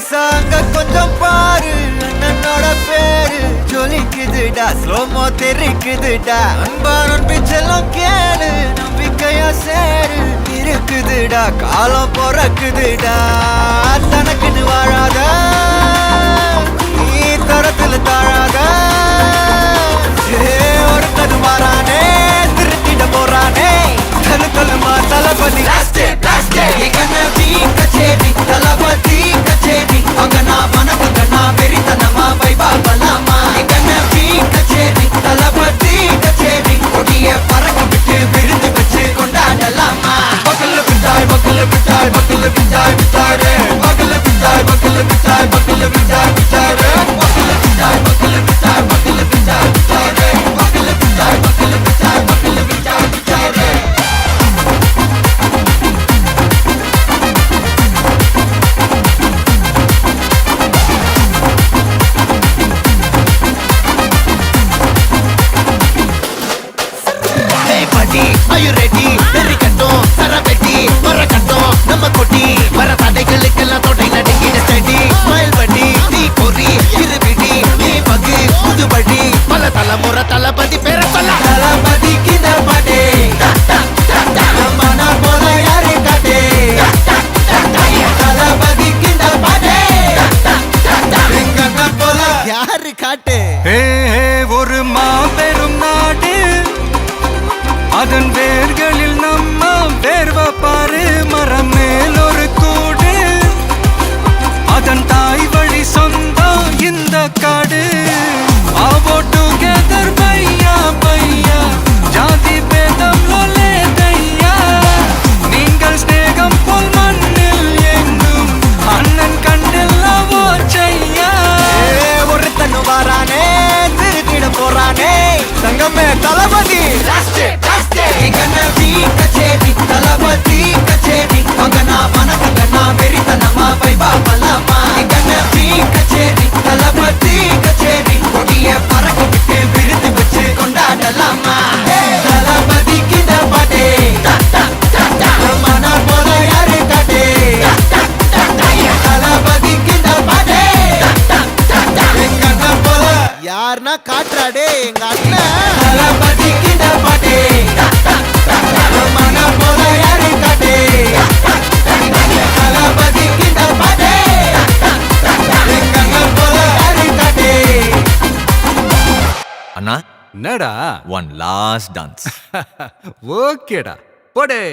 நைசாங்க கொஞ்சம் பாரு அண்ணனோட பேரு ஜொலிக்குதுடா ஸ்லோமோ தெரிக்குதுடா அன்பாரன் பிச்செல்லாம் கேளு நம்பிக்கையா சேரு இருக்குதுடா காலம் பொறக்குதுடா தனக்குன்னு வாழாத நீ தரத்துல தாழாத ஒருத்தது மாறானே திருத்திட போறானே தலு தலுமா தளபதி கச்சேரி தளபதி கச்சேரி அங்கனா மனகங்கனா வெறித்தனமா வைபா பலாமா கண்ணபி கச்சேரி தளபதி கச்சேரி கொடிய பறக்க விட்டு விருந்து வச்சு கொண்டாடலாமா பக்கல்ல விட்டாய் பக்கல்ல விட்டாய் பக்கல்ல விட்டாய் விட்டாரே பக்கல்ல விட்டாய் பக்கல்ல விட்டாய் பக்கல்ல விட்டாய் விட்டாரே பக்கல்ல விட்டாய் பக்கல்ல விட்டாய் பக்கல்ல விட்டாய் விட்டாரே பக்கல்ல விட்டாய் பக்கல்ல விட்டாய் பக்கல்ல விட்டாய் விட்டாரே Are you ready? Very கட்டும் சரவெட்டி வர கட்டும் நம்ம கொட்டி வர தடைகளுக்கெல்லாம் தொடை நடுங்கிட ஸ்டடி ஸ்மைல் பண்ணி நீ பொறி இருவிடி நீ பகு புதுபடி பல தலைமுறை தளபதி பேர சொல்ல தளபதி கித பாடே மனா போல யாரு காட்டே தளபதி கித பாடே எங்க போல யாரு காட்டே ஒரு மாபெரும் நாடு அதன் வேர்களில் நம்ம வேர்வ பாரு மரம் மேல் ஒரு கூடு அதன் தாய் வழி சொந்தம் இந்த காடு ஆவோ டுகெதர் பையா பையா ஜாதி பேதம் லோலே தையா நீங்கள் ஸ்நேகம் போல் மண்ணில் எங்கும் அண்ணன் கண்டில்லவோ செய்யா ஒருத்தனு வாரானே திருத்திட போறானே தங்கமே தளபதி கண்ணபி கச்சேரி தளபதி கச்சேரி அங்கனா மனகங்கனா வெறித்தனமா வைபா பலாமா கண்ணபி கச்சேரி தளபதி கச்சேரி கொடிய பறக்க விட்டு விருந்து வச்சு கொண்டாடலாமா தளபதி கித பாடே மனா போல யாரு காட்டே தளபதி கித பாடே எங்க அண்ணன் போல யாருன்னா காட்டுறாடே எங்க அண்ணன் தளபதி கித பாடே மனா போல யாரு காட்டே தளபதி கித பாடே எங்க அண்ணன் போல யாரு காட்டே அண்ணா என்னடா ஒன் லாஸ்ட் டான்ஸ் ஓகேடா போடே